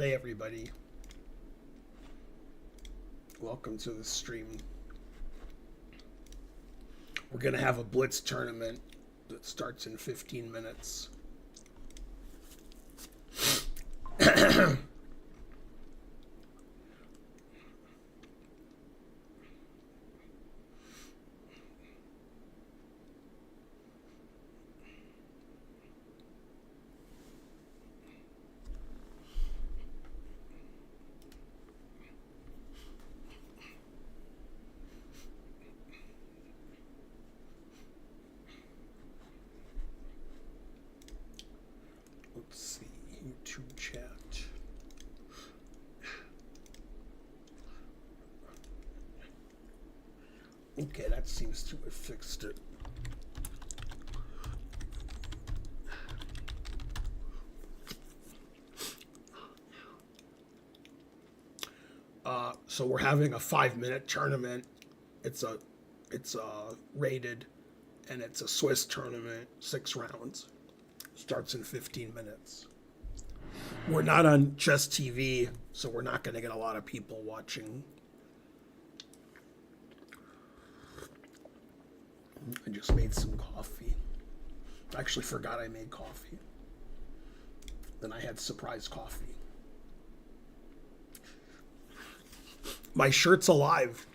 Hey everybody, welcome to the stream. We're going to have a Blitz tournament that starts in 15 minutes. Let's see, YouTube chat. Okay, that seems to have fixed it. So we're having a 5-minute tournament. It's rated, and it's a Swiss tournament, 6 rounds. Starts in 15 minutes. We're not on Chess TV, so we're not going to get a lot of people watching. I just made some coffee. I actually forgot I made coffee. Then I had surprise coffee. My shirt's alive.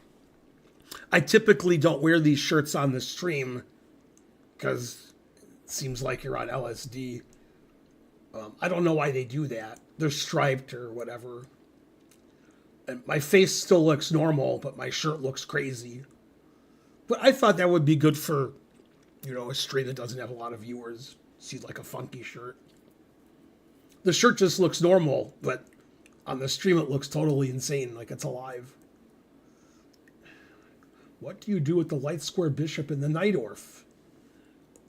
I typically don't wear these shirts on the stream because it seems like you're on LSD. I don't know why they do that. They're striped or whatever. And my face still looks normal, but my shirt looks crazy. But I thought that would be good for, a stream that doesn't have a lot of viewers. See like a funky shirt. The shirt just looks normal, but on the stream it looks totally insane, like it's alive. What do you do with the light square bishop in the knight orf?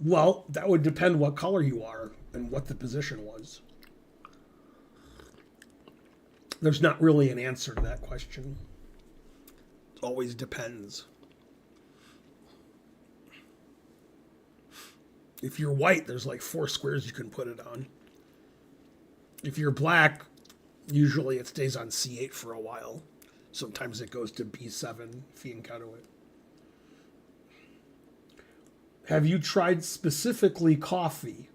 Well, that would depend what color you are and what the position was. There's not really an answer to that question. It always depends. If you're white, there's like 4 squares you can put it on. If you're black, usually it stays on c8 for a while. Sometimes it goes to b7, fianchetto it. Have you tried specifically coffee?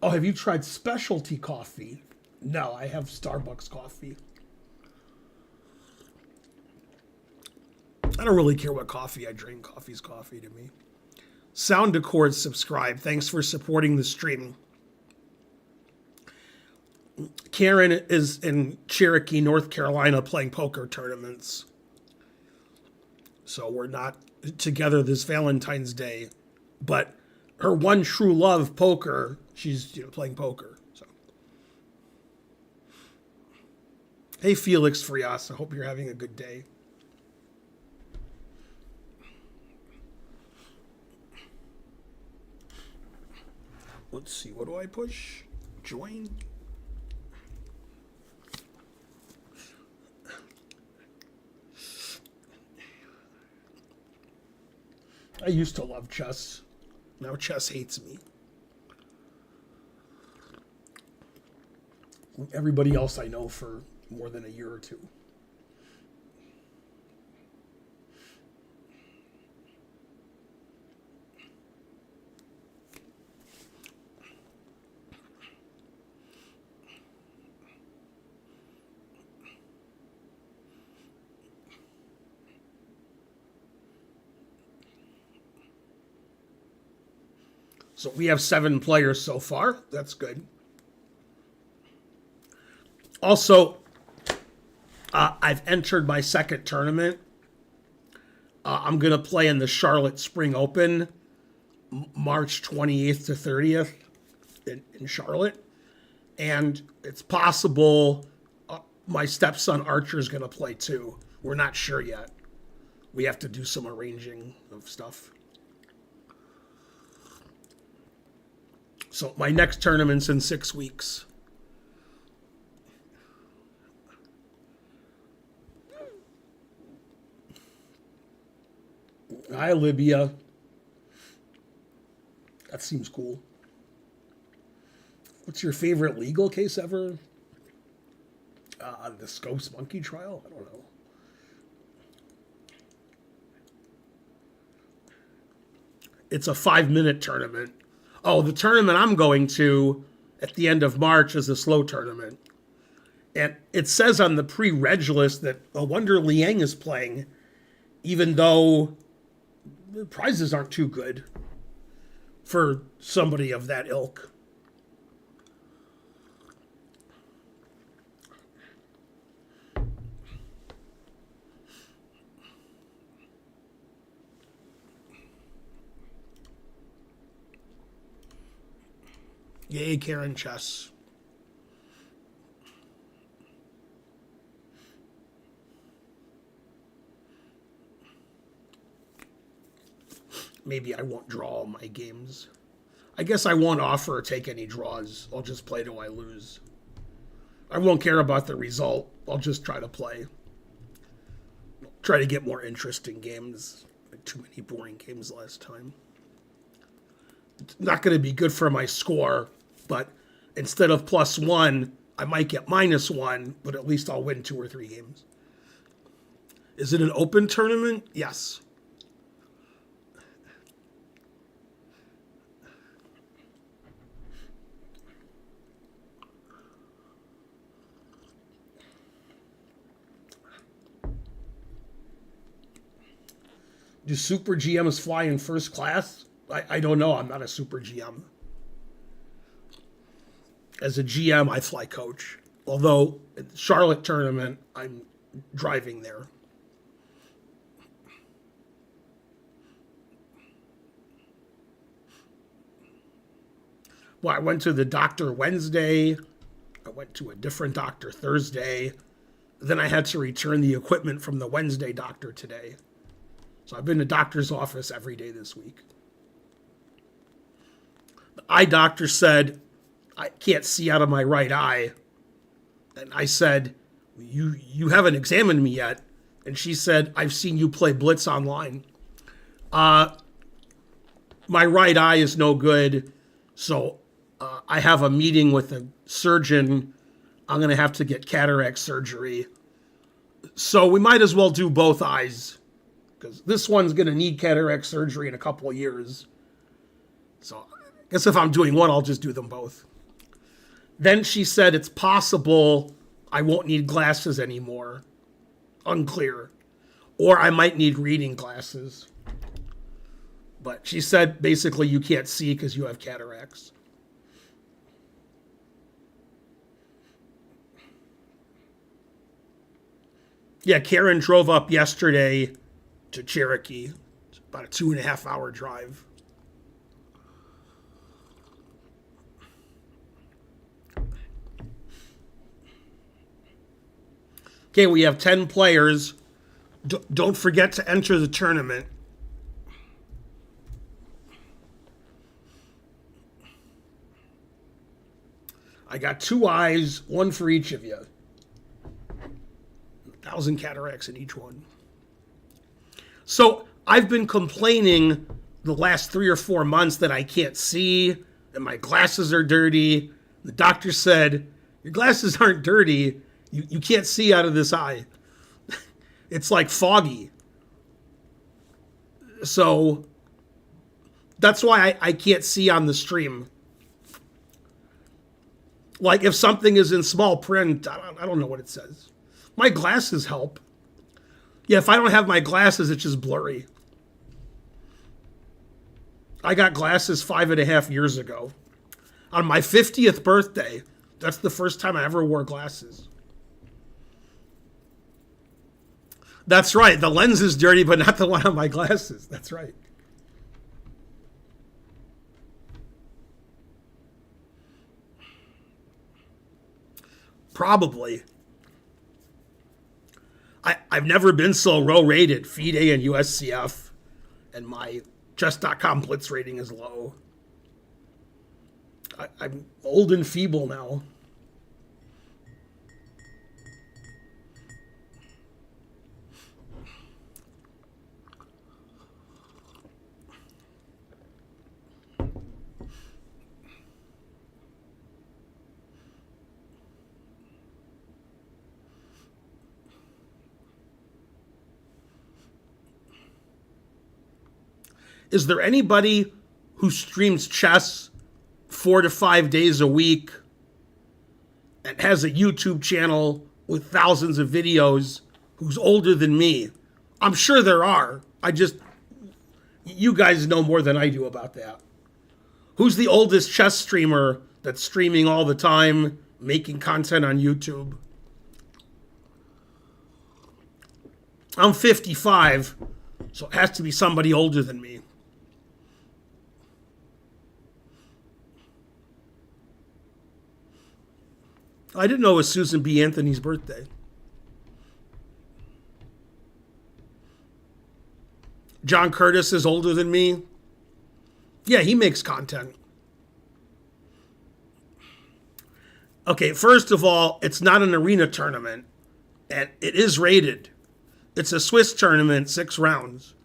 Oh, have you tried specialty coffee? No, I have Starbucks coffee. I don't really care what coffee I drink. Coffee's coffee to me. Sound Accord subscribe. Thanks for supporting the stream. Karen is in Cherokee, North Carolina playing poker tournaments. So we're not together this Valentine's Day. But her one true love, poker, she's playing poker. So, hey, Felix Frias, I hope you're having a good day. Let's see, what do I push? Join? I used to love chess. Now chess hates me. Everybody else I know for more than a year or two. So we have 7 players so far. That's good. Also, I've entered my second tournament. I'm going to play in the Charlotte Spring Open, March 28th to 30th in Charlotte. And it's possible my stepson Archer is going to play too. We're not sure yet. We have to do some arranging of stuff. So my next tournament's in 6 weeks. Hi, Libya. That seems cool. What's your favorite legal case ever? The Scopes Monkey Trial? I don't know. It's a 5-minute tournament. Oh, the tournament I'm going to at the end of March is a slow tournament. And it says on the pre-reg list that a Wonder Liang is playing, even though the prizes aren't too good for somebody of that ilk. Yay, Karen Chess. Maybe I won't draw all my games. I guess I won't offer or take any draws. I'll just play till I lose. I won't care about the result. I'll just try to play. Try to get more interesting games. Like too many boring games last time. It's not going to be good for my score, but instead of +1, I might get -1, but at least I'll win 2 or 3 games. Is it an open tournament? Yes. Do super GMs fly in first class? I don't know. I'm not a super GM. As a GM, I fly coach. Although, at the Charlotte tournament, I'm driving there. Well, I went to the doctor Wednesday. I went to a different doctor Thursday. Then I had to return the equipment from the Wednesday doctor today. So I've been to doctor's office every day this week. The eye doctor said, I can't see out of my right eye. And I said, you haven't examined me yet. And she said, I've seen you play Blitz online. My right eye is no good. So I have a meeting with a surgeon. I'm going to have to get cataract surgery. So we might as well do both eyes, because this one's going to need cataract surgery in a couple of years. So I guess if I'm doing one, I'll just do them both. Then she said it's possible I won't need glasses anymore. Unclear. Or I might need reading glasses. But she said basically you can't see because you have cataracts. Yeah, Karen drove up yesterday to Cherokee. It's about a 2.5-hour drive. Okay, we have 10 players. Don't forget to enter the tournament. I got 2 eyes, 1 for each of you. 1,000 cataracts in each one. So I've been complaining the last 3 or 4 months that I can't see and my glasses are dirty. The doctor said, your glasses aren't dirty. You can't see out of this eye. It's like foggy. So that's why I can't see on the stream. Like if something is in small print, I don't know what it says. My glasses help. Yeah, if I don't have my glasses, it's just blurry. I got glasses 5.5 years ago. On my 50th birthday, that's the first time I ever wore glasses. That's right. The lens is dirty, but not the one on my glasses. That's right. Probably. I've never been so low rated. FIDE and USCF. And my chess.com Blitz rating is low. I'm old and feeble now. Is there anybody who streams chess 4 to 5 days a week and has a YouTube channel with thousands of videos who's older than me? I'm sure there are. You guys know more than I do about that. Who's the oldest chess streamer that's streaming all the time, making content on YouTube? I'm 55, so it has to be somebody older than me. I didn't know it was Susan B. Anthony's birthday. John Curtis is older than me. Yeah, he makes content. Okay, first of all, it's not an arena tournament, and it is rated. It's a Swiss tournament, 6 rounds.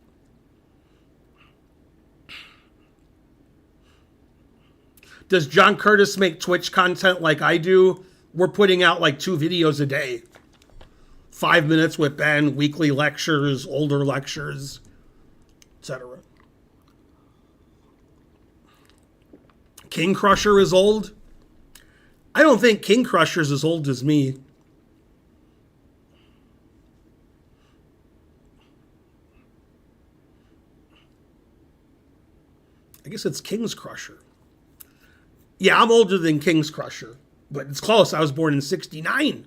Does John Curtis make Twitch content like I do? We're putting out like 2 videos a day. 5 minutes with Ben, weekly lectures, older lectures, etc. King Crusher is old? I don't think King Crusher's as old as me. I guess it's King's Crusher. Yeah, I'm older than King's Crusher, but it's close. I was born in 69.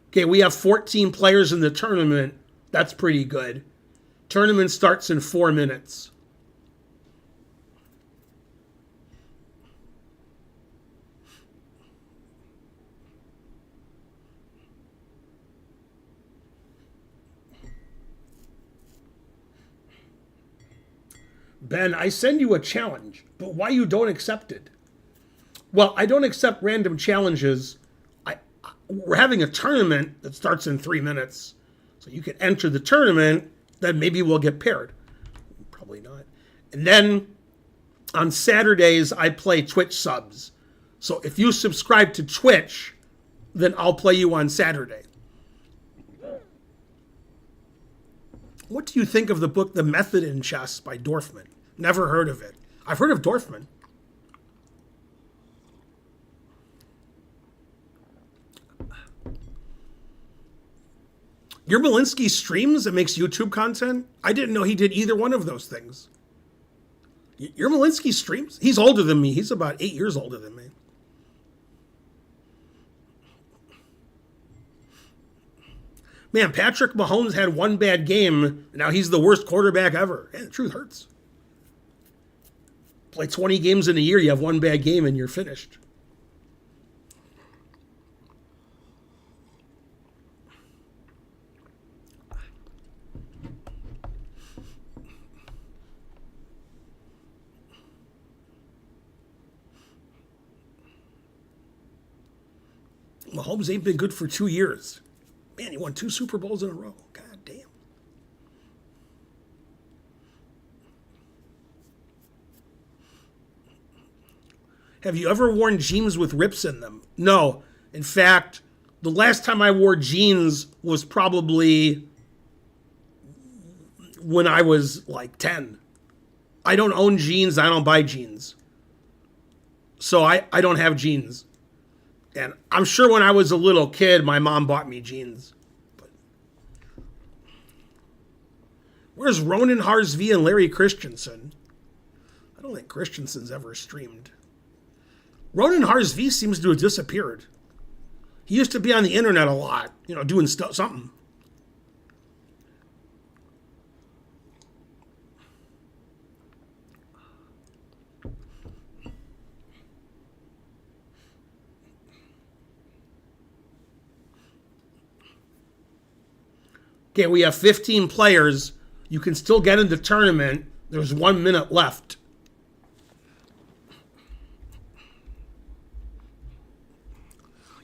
Okay, we have 14 players in the tournament. That's pretty good. Tournament starts in 4 minutes. Ben, I send you a challenge, but why you don't accept it? Well, I don't accept random challenges. We're having a tournament that starts in 3 minutes. So you can enter the tournament, then maybe we'll get paired. Probably not. And then on Saturdays, I play Twitch subs. So if you subscribe to Twitch, then I'll play you on Saturday. What do you think of the book The Method in Chess by Dorfman? Never heard of it. I've heard of Dorfman. Yermolinsky streams and makes YouTube content? I didn't know he did either one of those things. Yermolinsky streams? He's older than me. He's about 8 years older than me. Man, Patrick Mahomes had one bad game. Now he's the worst quarterback ever. Man, the truth hurts. Play 20 games in a year, you have one bad game, and you're finished. Mahomes ain't been good for 2 years. Man, he won 2 Super Bowls in a row. God damn. Have you ever worn jeans with rips in them? No. In fact, the last time I wore jeans was probably when I was like 10. I don't own jeans. I don't buy jeans. So I don't have jeans. And I'm sure when I was a little kid, my mom bought me jeans. But where's Ronan Harsvey and Larry Christensen? I don't think Christensen's ever streamed. Ronan Harsvey seems to have disappeared. He used to be on the internet a lot, doing something. Okay, we have 15 players. You can still get in the tournament. There's 1 minute left.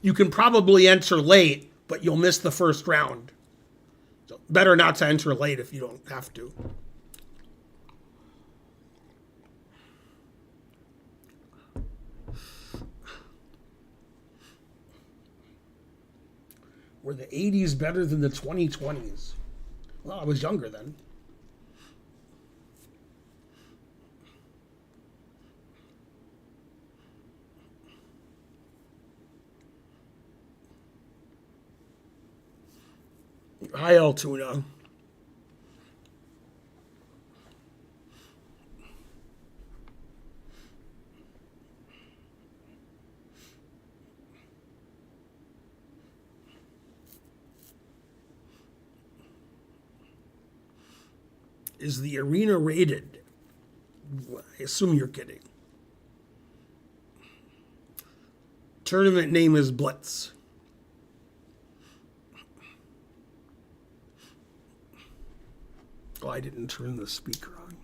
You can probably enter late, but you'll miss the first round. So better not to enter late if you don't have to. Were the 80s better than the 2020s? Well, I was younger then. Hi, Altoona. Is the arena rated? I assume you're kidding. Tournament name is Blitz. Oh, I didn't turn the speaker on.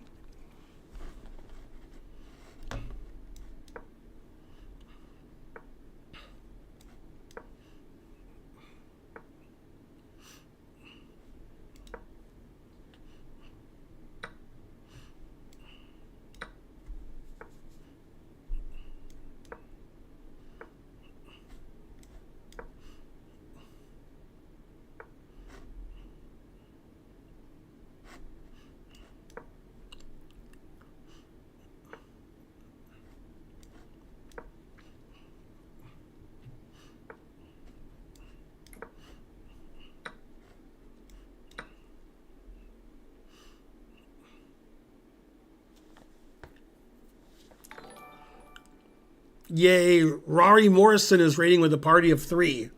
Yay, Rory Morrison is rating with a party of 3.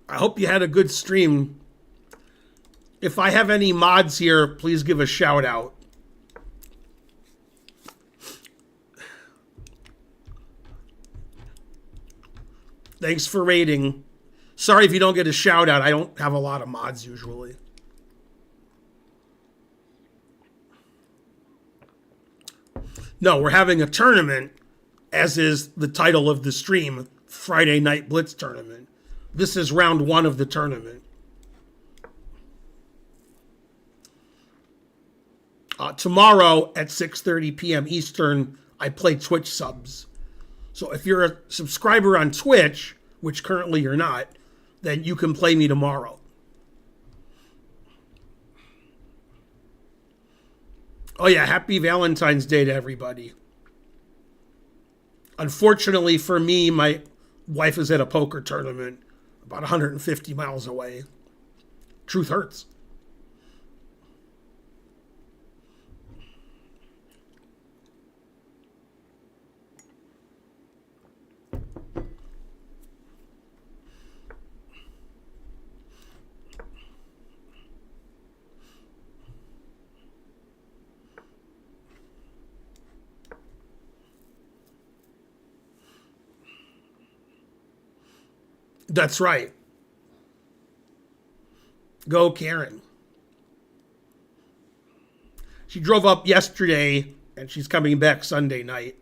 I hope you had a good stream. If I have any mods here, please give a shout out. Thanks for rating. Sorry if you don't get a shout out. I don't have a lot of mods usually. No, we're having a tournament, as is the title of the stream, Friday Night Blitz Tournament. This is round 1 of the tournament. Tomorrow at 6:30 p.m. Eastern, I play Twitch subs. So if you're a subscriber on Twitch, which currently you're not, then you can play me tomorrow. Oh yeah, happy Valentine's Day to everybody. Unfortunately for me, my wife is at a poker tournament about 150 miles away. Truth hurts. That's right. Go, Karen. She drove up yesterday and she's coming back Sunday night.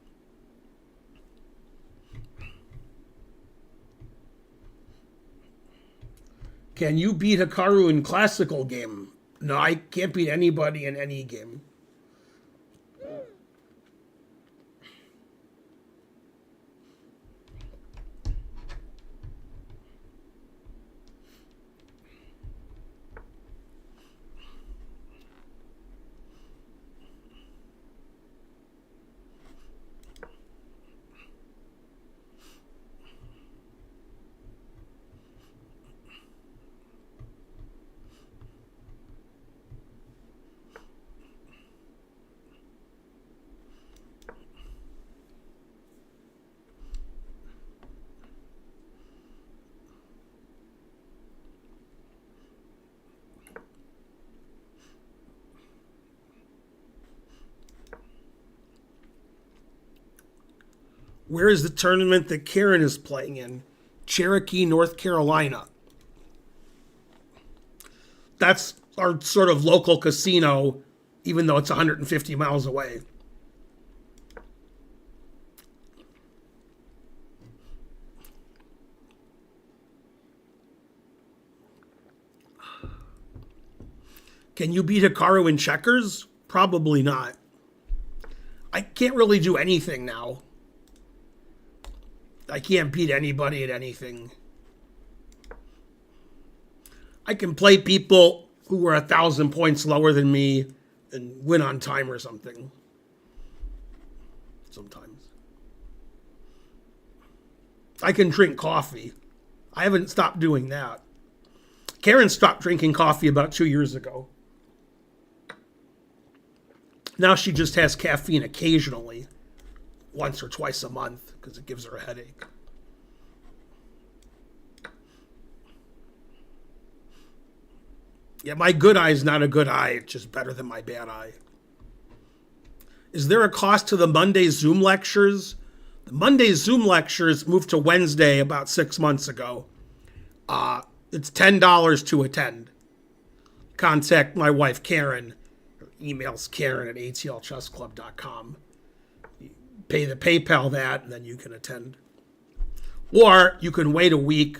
Can you beat Hikaru in classical game? No, I can't beat anybody in any game. Where is the tournament that Karen is playing in? Cherokee, North Carolina. That's our sort of local casino, even though it's 150 miles away. Can you beat Hikaru in checkers? Probably not. I can't really do anything now. I can't beat anybody at anything. I can play people who are 1,000 points lower than me and win on time or something. Sometimes. I can drink coffee. I haven't stopped doing that. Karen stopped drinking coffee about 2 years ago. Now she just has caffeine occasionally, once or twice a month, because it gives her a headache. Yeah, my good eye is not a good eye. It's just better than my bad eye. Is there a cost to the Monday Zoom lectures? The Monday Zoom lectures moved to Wednesday about 6 months ago. It's $10 to attend. Contact my wife, Karen. Her email's karen@atlchessclub.com. You pay the PayPal that, and then you can attend. Or you can wait a week,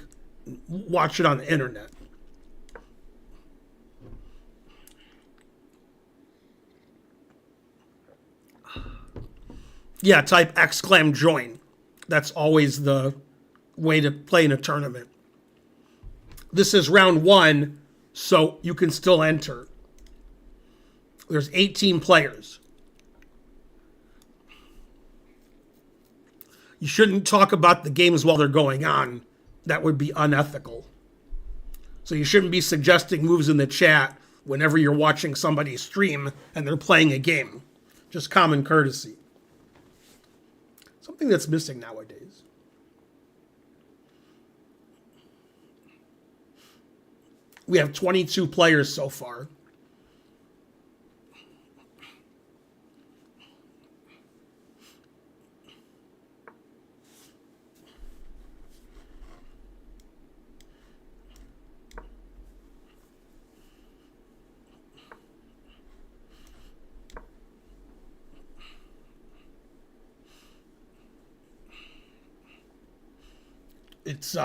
watch it on the internet. Yeah, type !join. That's always the way to play in a tournament. This is round 1, so you can still enter. There's 18 players. You shouldn't talk about the games while they're going on. That would be unethical. So you shouldn't be suggesting moves in the chat whenever you're watching somebody stream and they're playing a game. Just common courtesy. Something that's missing nowadays. We have 22 players so far. It's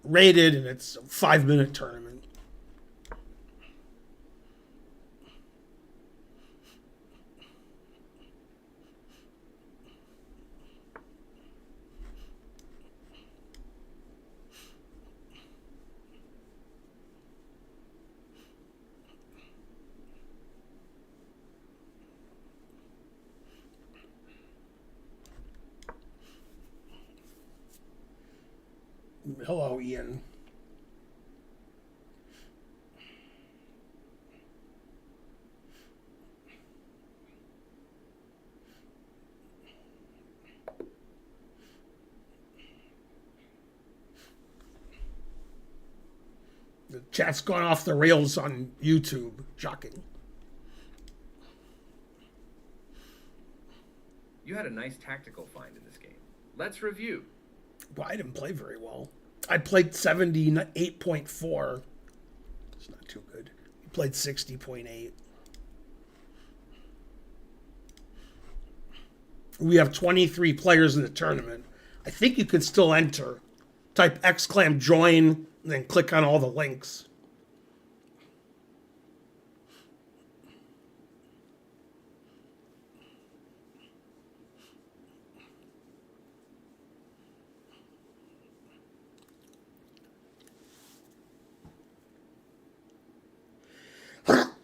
rated and it's a 5-minute tournament. Hello, Ian. The chat's gone off the rails on YouTube. Shocking. You had a nice tactical find in this game. Let's review. Well, I didn't play very well. I played 78.4. It's not too good. You played 60.8. We have 23 players in the tournament. I think you can still enter. Type !join and then click on all the links.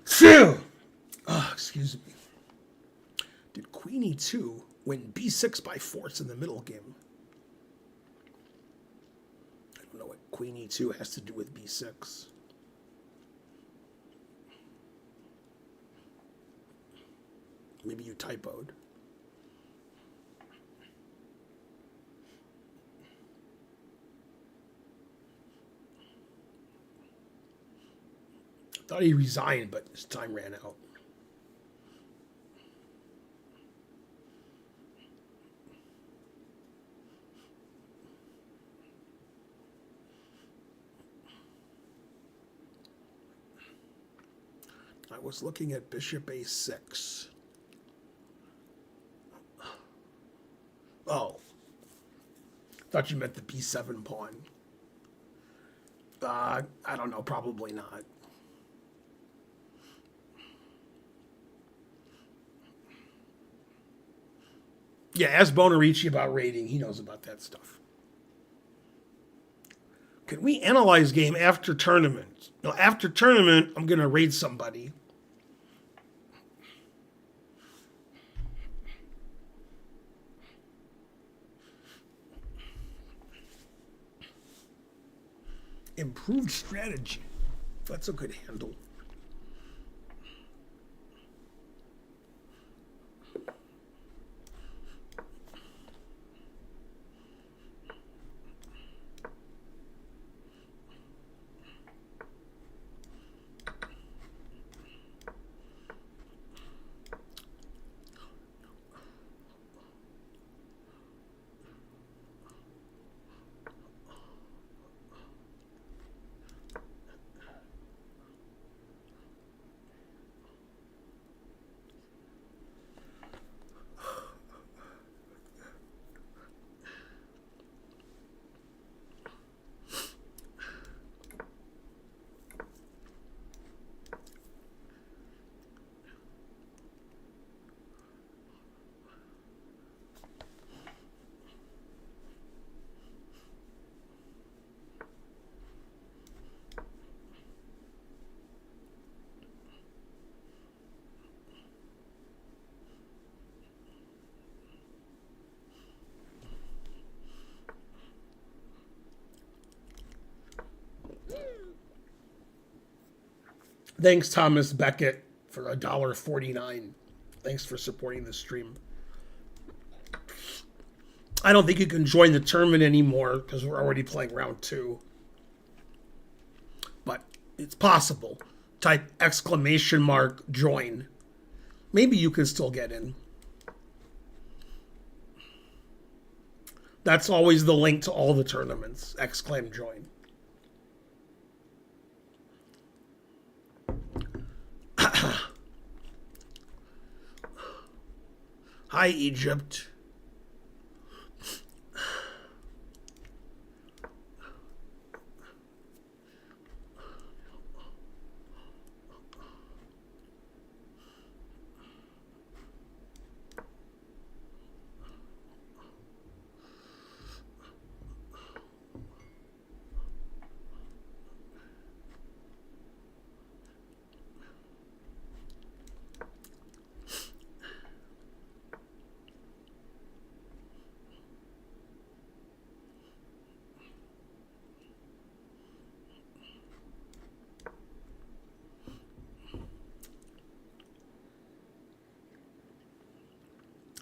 Phew! Oh, excuse me. Did Queen E2 win B6 by force in the middle game? I don't know what Queen E2 has to do with B6. Maybe you typoed. I thought he resigned, but his time ran out. I was looking at Bishop A6. Oh. Thought you meant the B7 pawn. I don't know, probably not. Yeah, ask Bonarici about rating. He knows about that stuff. Can we analyze game after tournament? No, after tournament, I'm going to raid somebody. Improved strategy. That's a good handle. Thanks, Thomas Beckett, for $1.49. Thanks for supporting the stream. I don't think you can join the tournament anymore because we're already playing round 2. But it's possible. Type !join. Maybe you can still get in. That's always the link to all the tournaments. !join. Hi, Egypt.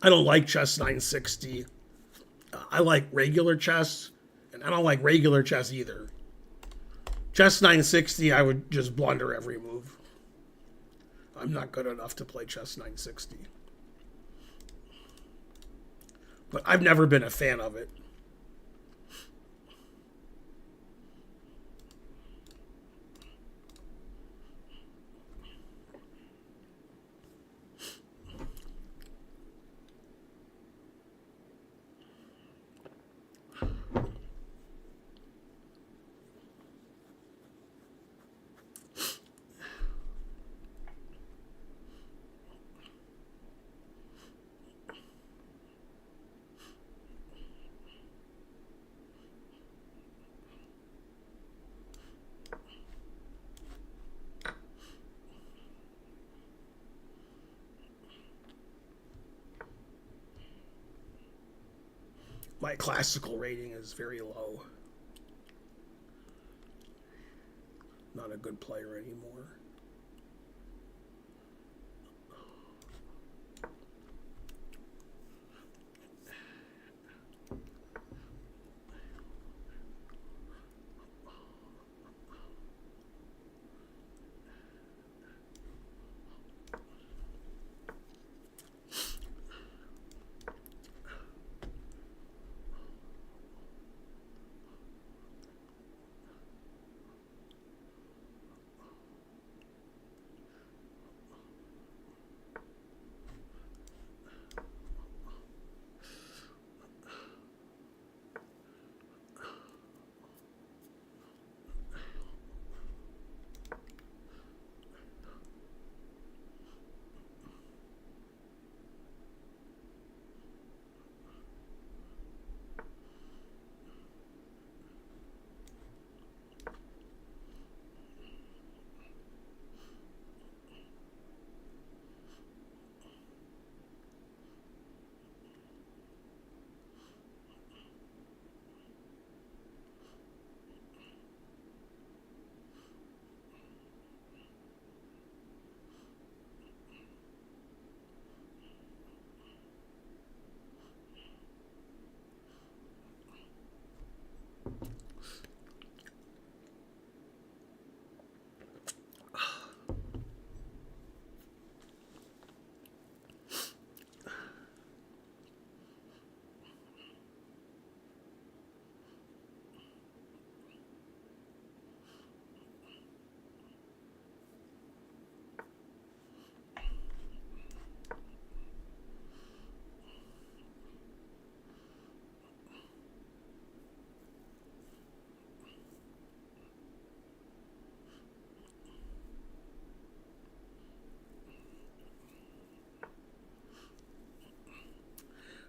I don't like chess 960. I like regular chess, and I don't like regular chess either. Chess 960, I would just blunder every move. I'm not good enough to play chess 960. But I've never been a fan of it. My classical rating is very low. Not a good player anymore.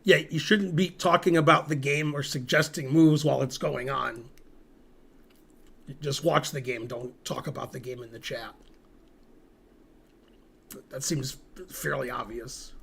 Yeah, you shouldn't be talking about the game or suggesting moves while it's going on. Just watch the game. Don't talk about the game in the chat. That seems fairly obvious.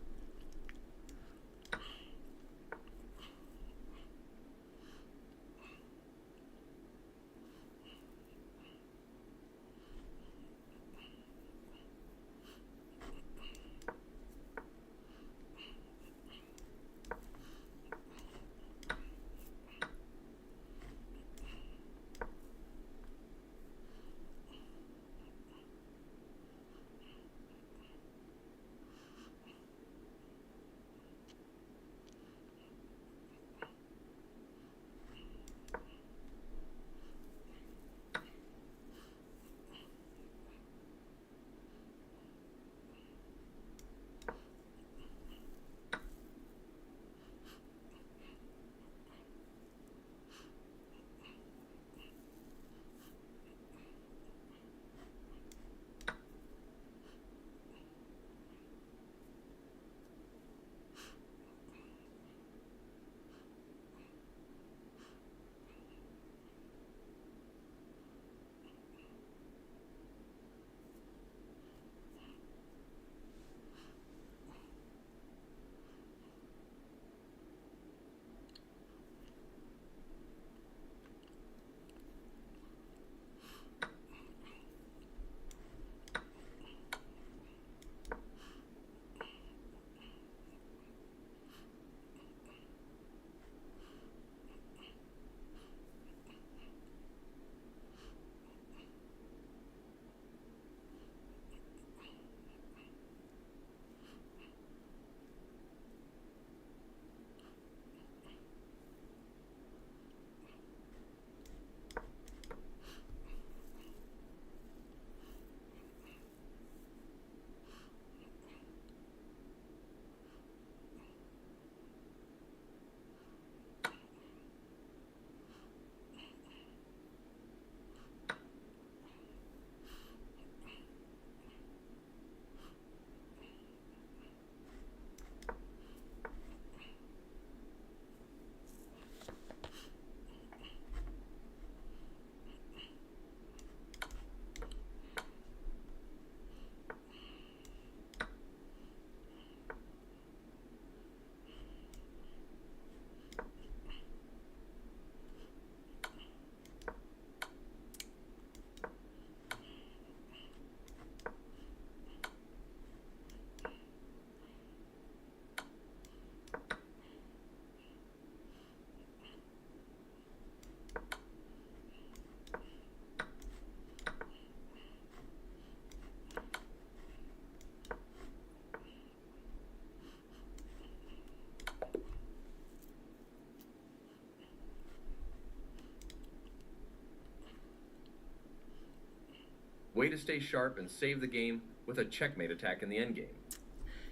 Way to stay sharp and save the game with a checkmate attack in the endgame.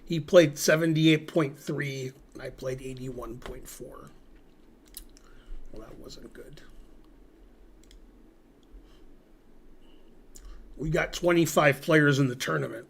He played 78.3, and I played 81.4. Well, that wasn't good. We got 25 players in the tournament.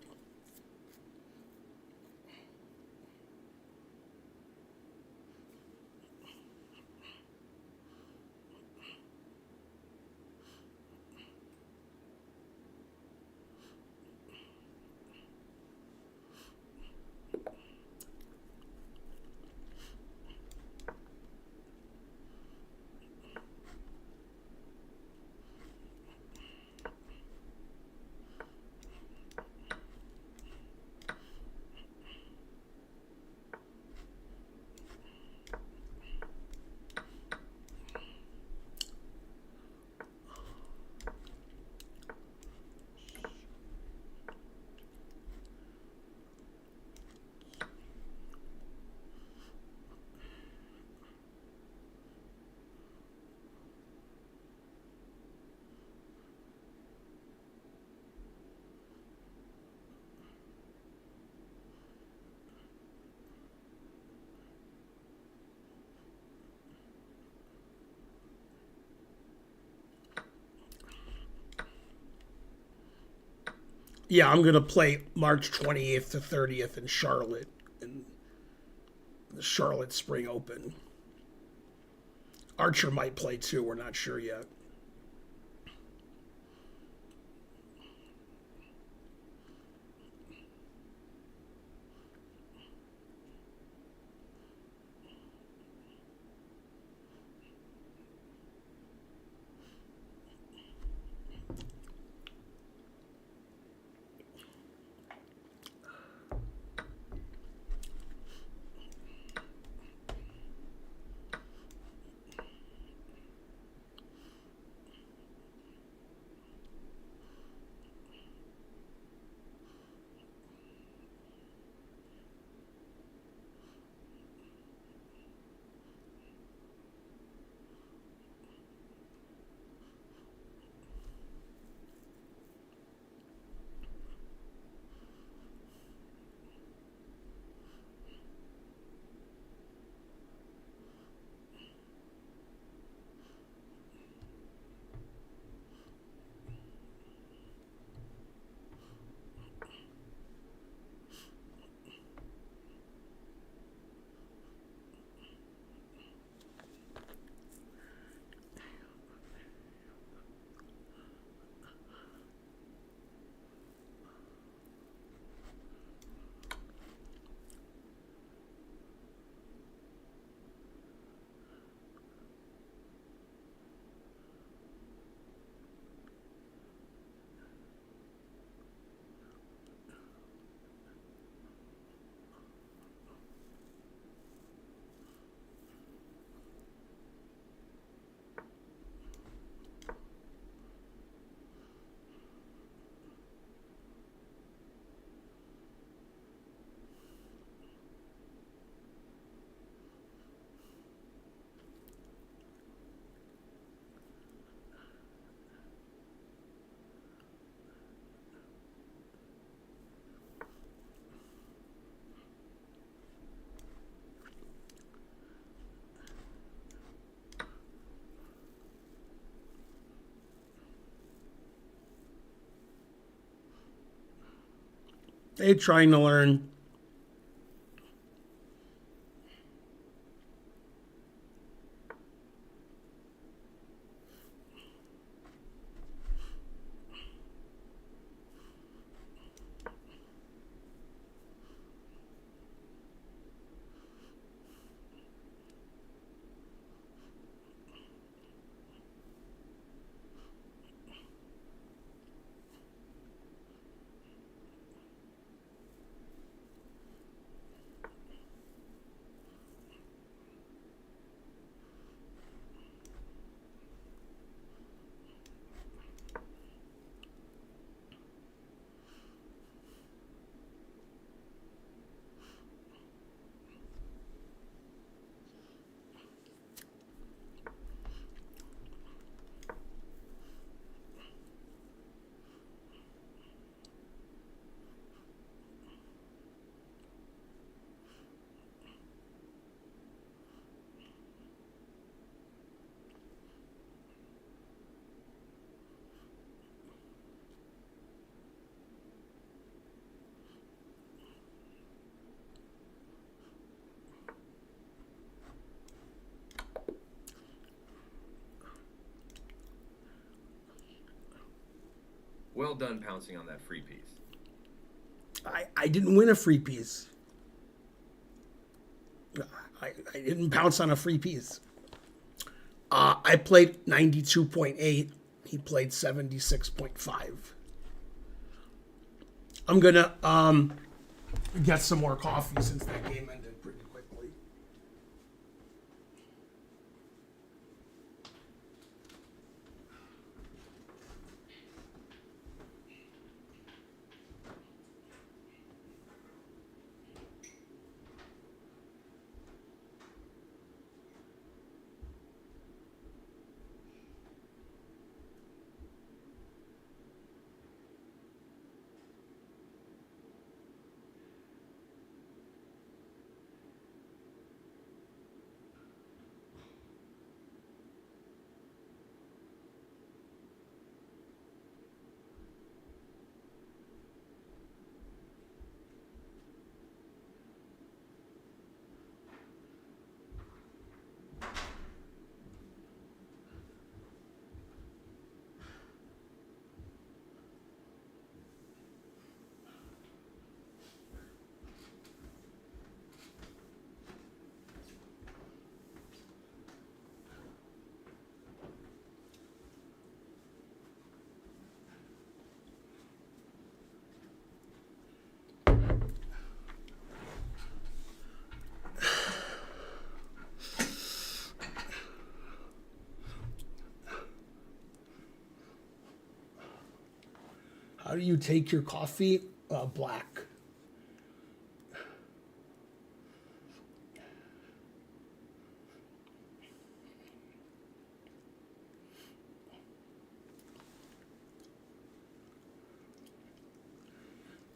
Yeah, I'm going to play March 28th to 30th in Charlotte. And the Charlotte Spring Open. Archer might play too. We're not sure yet. They're trying to learn. Well done pouncing on that free piece. I didn't win a free piece. I didn't pounce on a free piece. I played 92.8. He played 76.5. I'm going to get some more coffee since that game ended pretty quickly. How do you take your coffee? Black.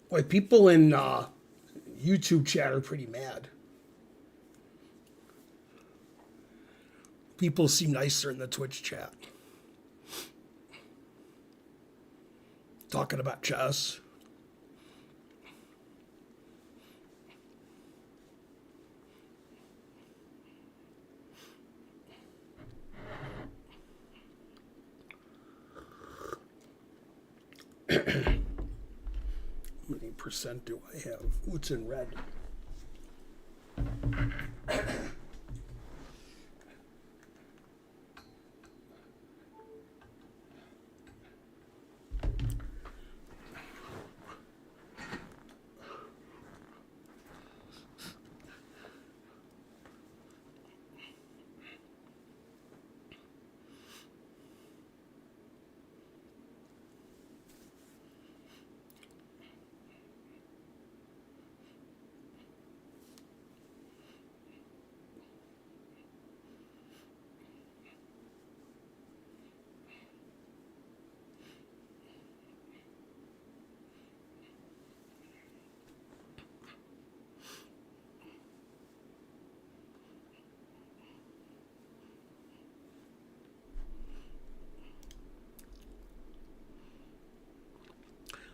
Boy, people in YouTube chat are pretty mad. People seem nicer in the Twitch chat. Talking about chess. How many percent do I have? What's in red?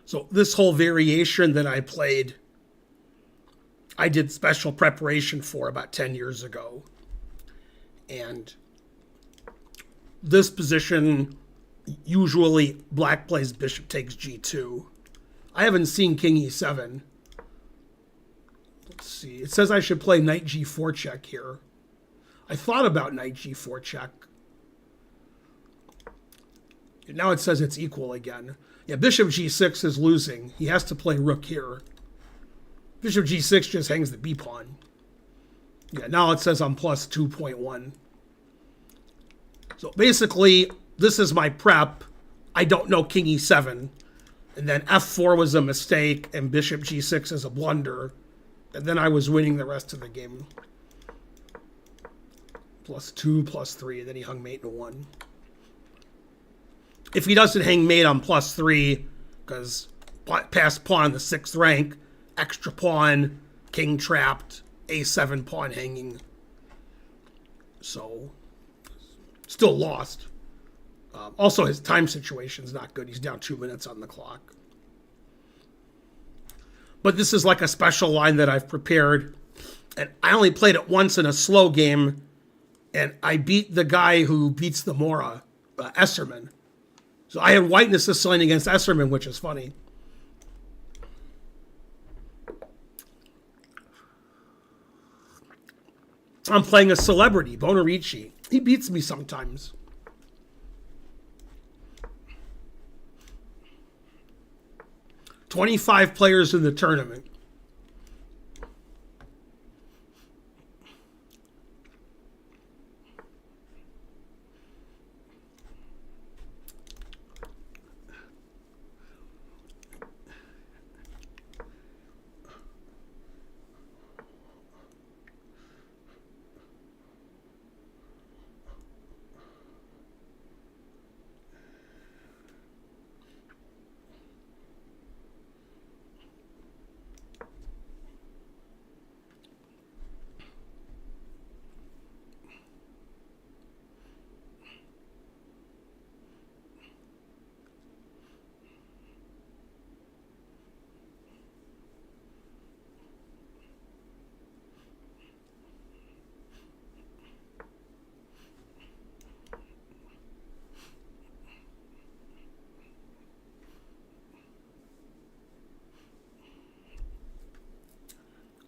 So this whole variation that I played, I did special preparation for about 10 years ago. And this position, usually black plays bishop takes g2. I haven't seen king e7. Let's see. It says I should play knight g4 check here. I thought about knight g4 check. And now it says it's equal again. Yeah, bishop g6 is losing. He has to play rook here. Bishop g6 just hangs the b pawn. Yeah, now it says I'm plus 2.1. So basically, this is my prep. I don't know king e7. And then f4 was a mistake, and bishop g6 is a blunder. And then I was winning the rest of the game. Plus 2, plus 3, and then he hung mate to 1. If he doesn't hang mate on plus 3, because passed pawn in the 6th rank, extra pawn, king trapped, a7 pawn hanging. So, still lost. Also, his time situation's not good. He's down 2 minutes on the clock. But this is like a special line that I've prepared. And I only played it once in a slow game. And I beat the guy who beats the Mora, Esserman. So I had white in this line against Esserman, which is funny. I'm playing a celebrity, Bonarici. He beats me sometimes. "25 players in the tournament."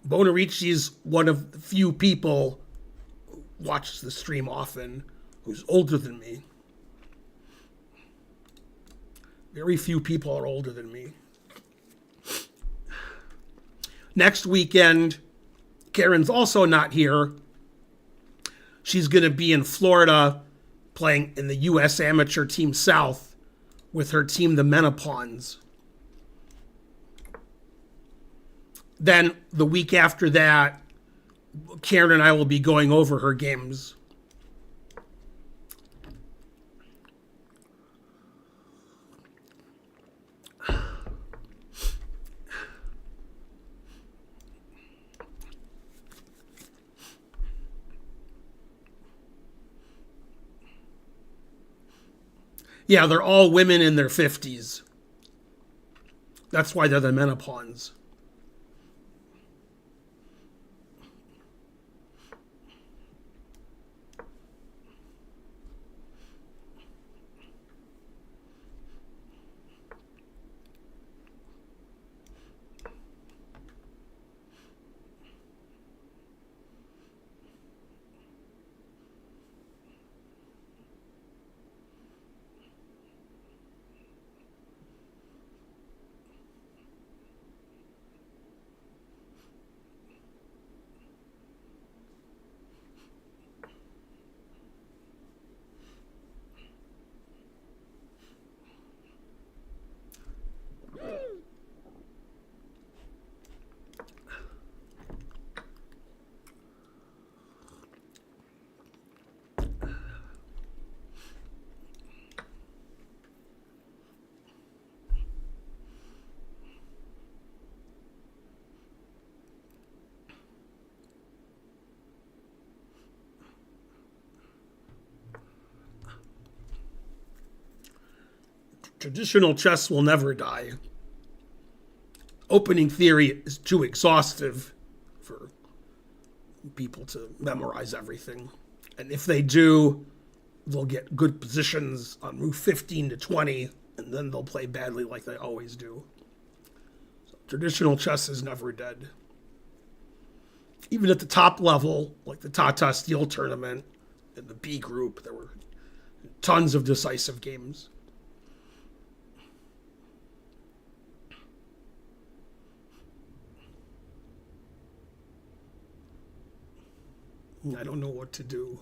Bonarici's one of the few people who watches the stream often who's older than me. Very few people are older than me. Next weekend, Karen's also not here. She's going to be in Florida playing in the U.S. Amateur Team South with her team, the Menopawns. Then the week after that, Karen and I will be going over her games. Yeah, they're all women in their 50s. That's why they're the menopawns. Traditional chess will never die. Opening theory is too exhaustive for people to memorize everything. And if they do, they'll get good positions on move 15 to 20, and then they'll play badly like they always do. So traditional chess is never dead. Even at the top level, like the Tata Steel tournament in the B group, there were tons of decisive games. I don't know what to do.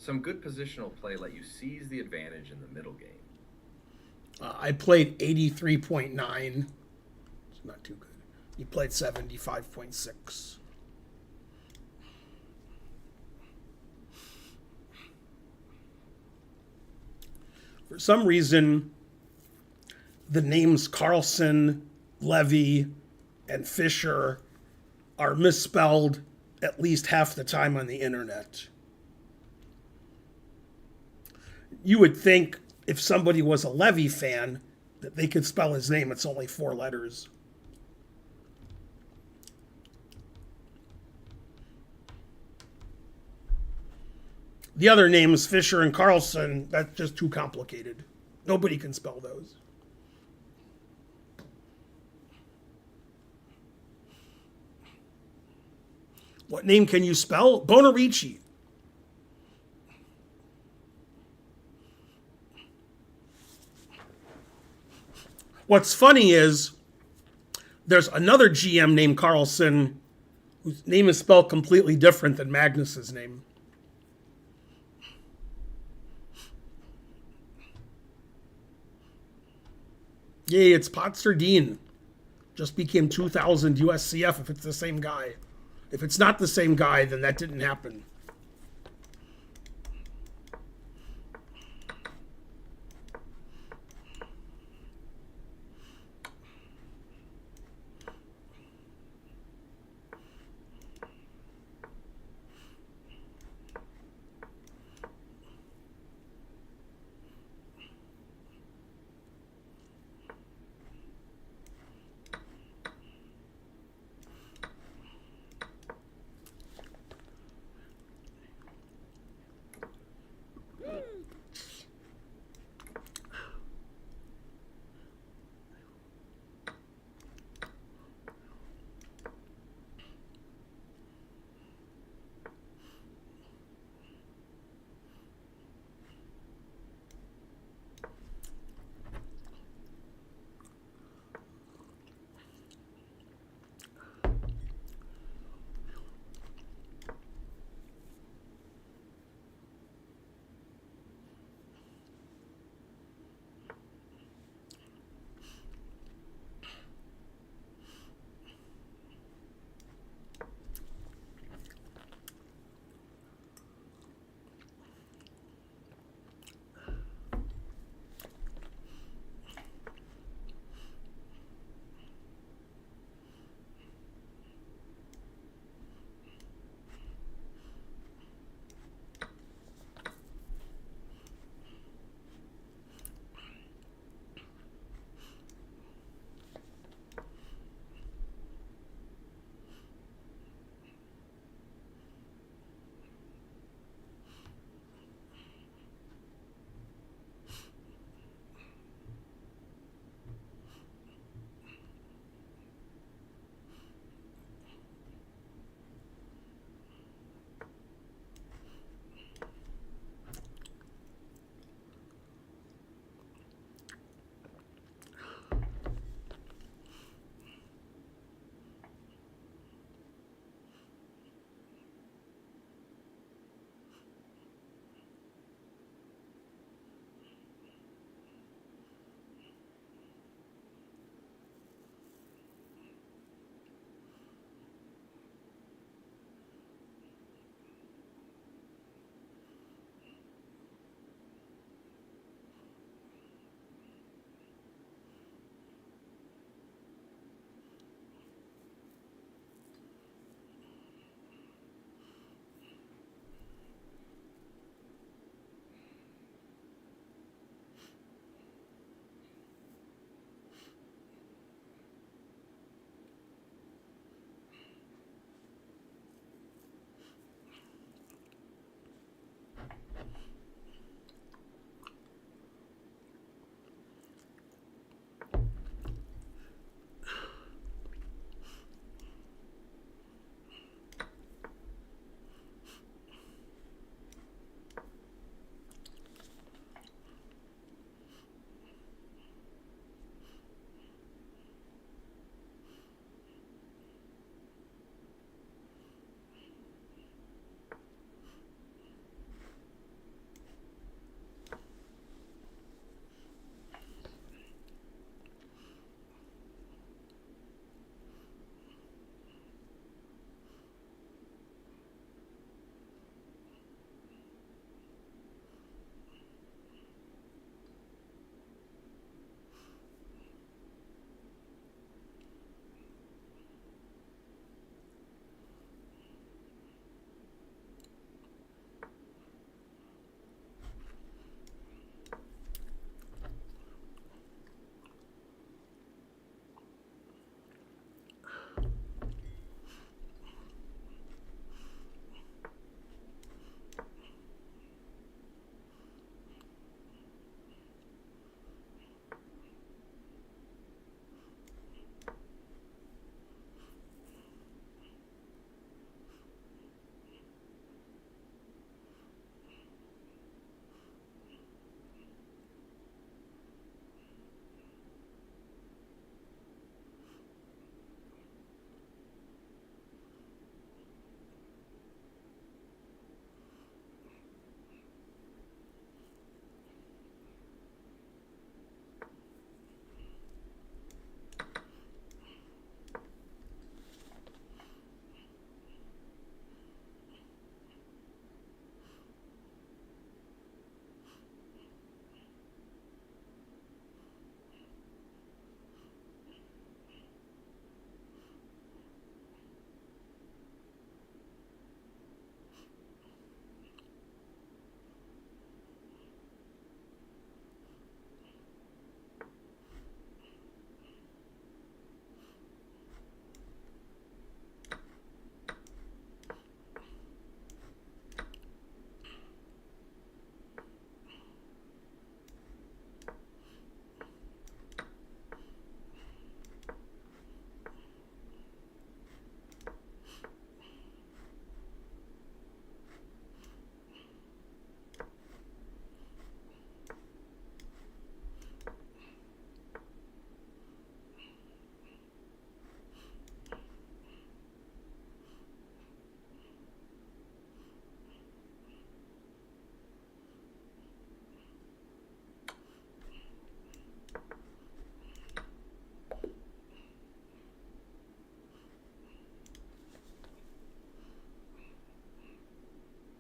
Some good positional play let you seize the advantage in the middle game. I played 83.9. It's not too good. He played 75.6. For some reason, the names Carlson, Levy, and Fisher are misspelled at least half the time on the internet. You would think if somebody was a Levy fan that they could spell his name. It's only 4 letters. The other names, Fisher and Carlson, that's just too complicated. Nobody can spell those. What name can you spell? Bonarici. What's funny is there's another GM named Carlson whose name is spelled completely different than Magnus's name. Yay, it's Potster Dean. Just became 2000 USCF if it's the same guy. If it's not the same guy, then that didn't happen.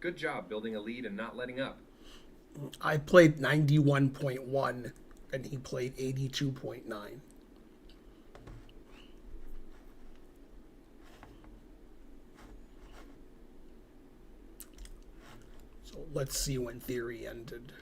Good job building a lead and not letting up. I played 91.1 and he played 82.9. So let's see when theory ended.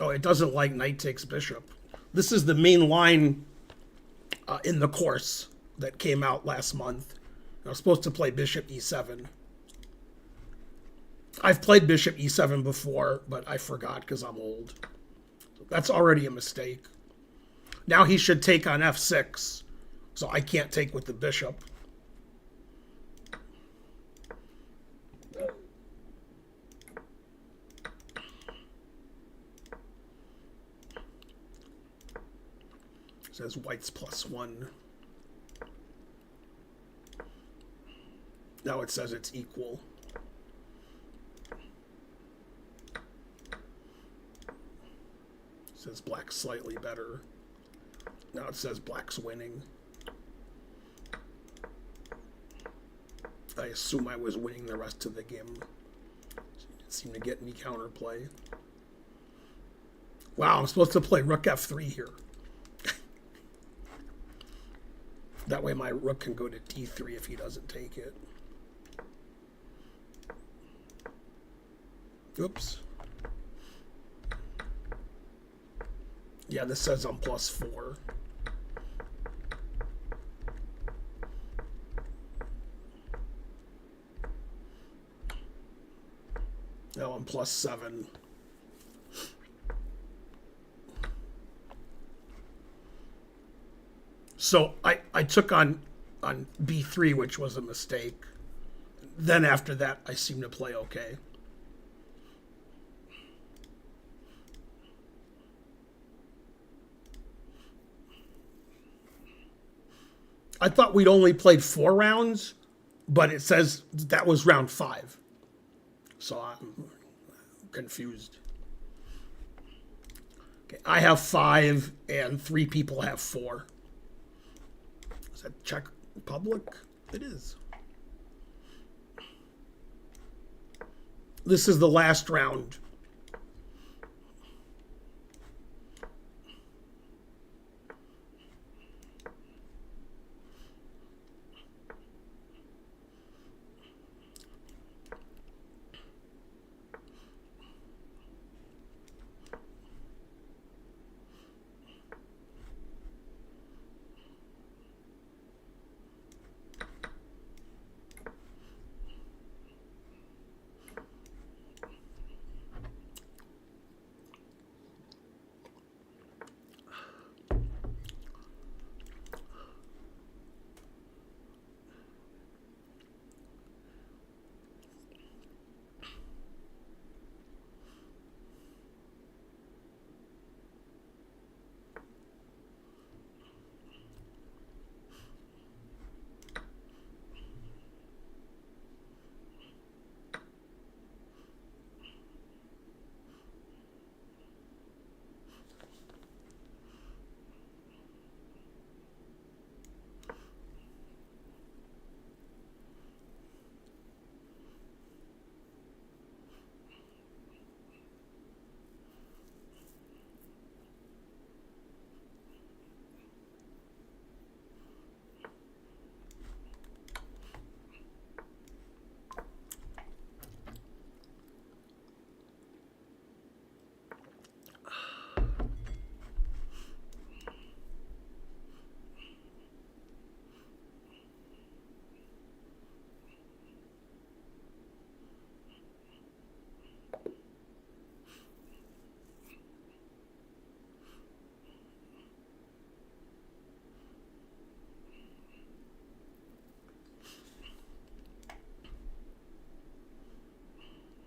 Oh, it doesn't like knight takes bishop. This is the main line in the course that came out last month. I was supposed to play bishop e7. I've played bishop e7 before, but I forgot because I'm old. That's already a mistake. Now he should take on f6, so I can't take with the bishop. Says white's +1. Now it says it's equal. It says black's slightly better. Now it says black's winning. I assume I was winning the rest of the game. Didn't seem to get any counterplay. Wow, I'm supposed to play rook f3 here. That way my rook can go to d3 if he doesn't take it. Oops. Yeah, this says I'm +4. Now I'm +7. So I took on b3, which was a mistake. Then after that, I seemed to play okay. I thought we'd only played 4 rounds, but it says that was round 5. So I'm confused. Okay, I have 5 and 3 people have 4. Is that Czech Republic? It is. This is the last round.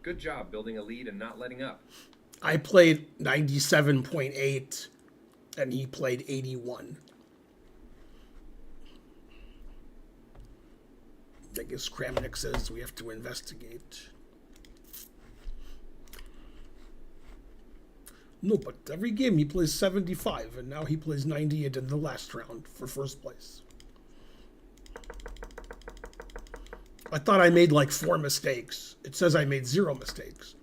Good job building a lead and not letting up. I played 97.8 and he played 81. I guess Kramnik says we have to investigate. No, but every game he plays 75, and now he plays 98 in the last round for first place. I thought I made like 4 mistakes. It says I made 0 mistakes.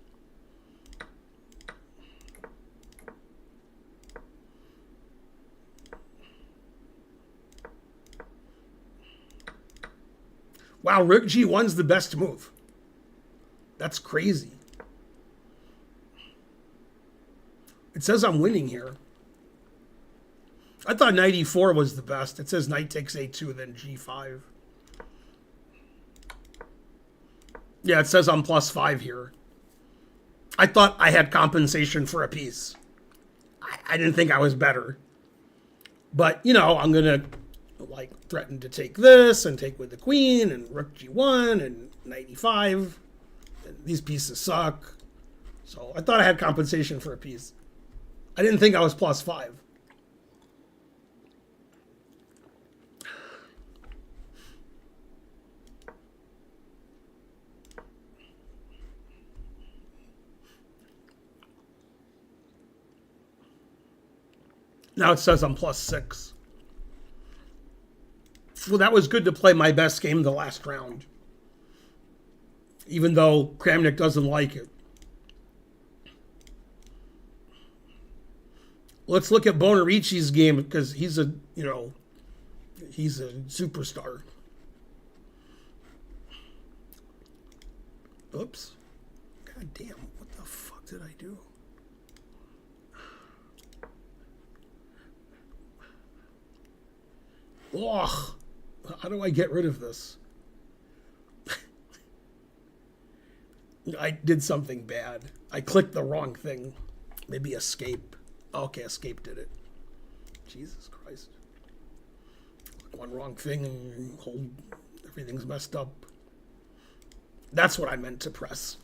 Wow, Rook G1's the best move. That's crazy. It says I'm winning here. I thought knight e4 was the best. It says knight takes a2, then g5. Yeah, it says I'm +5 here. I thought I had compensation for a piece. I didn't think I was better. But, you know, I'm going to like threaten to take this and take with the queen and rook g1 and knight e5. And these pieces suck. So I thought I had compensation for a piece. I didn't think I was +5. Now it says I'm +6. Well, that was good to play my best game the last round. Even though Kramnik doesn't like it. Let's look at Bonarici's game because he's a, you know, he's a superstar. Oops. God damn, what the fuck did I do? Ugh. How do I get rid of this? I did something bad. I clicked the wrong thing. Maybe escape. Okay, escape did it. Jesus Christ. One wrong thing and everything's messed up. That's what I meant to press.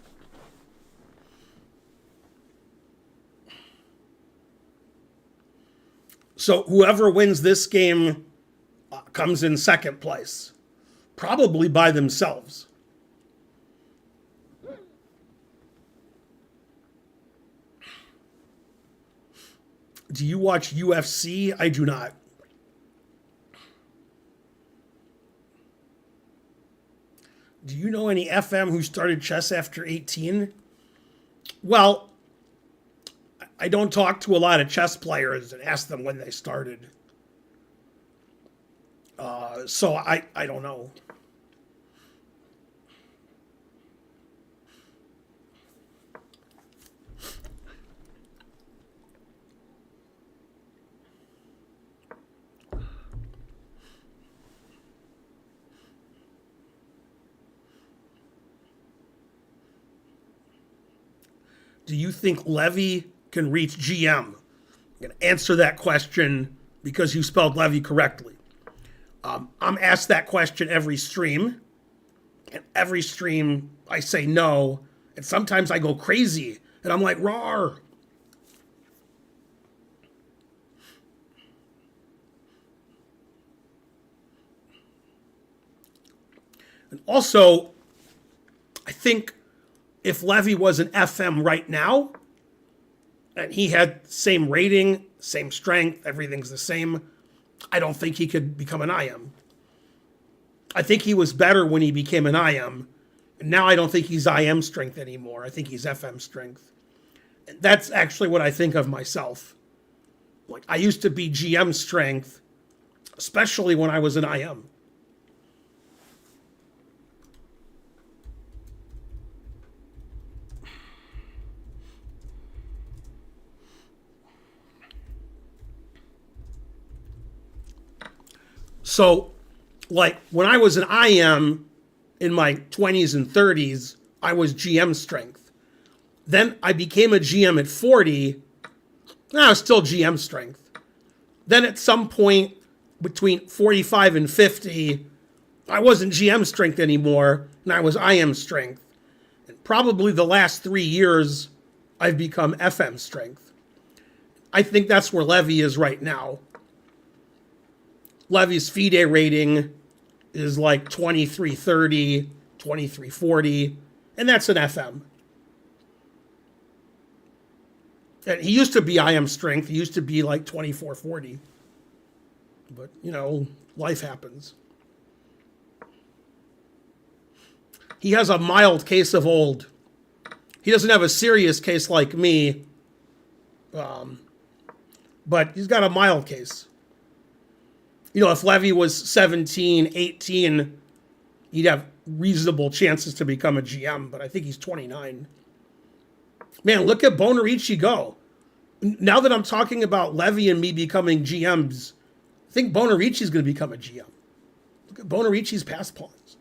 So whoever wins this game comes in second place. Probably by themselves. Do you watch UFC? I do not. Do you know any FM who started chess after 18? Well, I don't talk to a lot of chess players and ask them when they started. So I don't know. Do you think Levy can reach GM? I'm going to answer that question because you spelled Levy correctly. I'm asked that question every stream. And every stream I say no. And sometimes I go crazy. And I'm like, rawr. And also, I think if Levy was an FM right now, and he had same rating, same strength, everything's the same, I don't think he could become an IM. I think he was better when he became an IM. And now I don't think he's IM strength anymore. I think he's FM strength. And that's actually what I think of myself. Like, I used to be GM strength, especially when I was an IM. So, like, when I was an IM in my 20s and 30s, I was GM strength. Then I became a GM at 40. I was still GM strength. Then at some point between 45 and 50, I wasn't GM strength anymore, and I was IM strength. And probably the last 3 years, I've become FM strength. I think that's where Levy is right now. Levy's FIDE rating is like 2330, 2340, and that's an FM. And he used to be IM strength. He used to be like 2440. But, life happens. He has a mild case of old. He doesn't have a serious case like me. But he's got a mild case. If Levy was 17, 18, he'd have reasonable chances to become a GM, but I think he's 29. Man, look at Bonarici go. Now that I'm talking about Levy and me becoming GMs, I think Bonarici's going to become a GM. Look at Bonarici's pass pawns.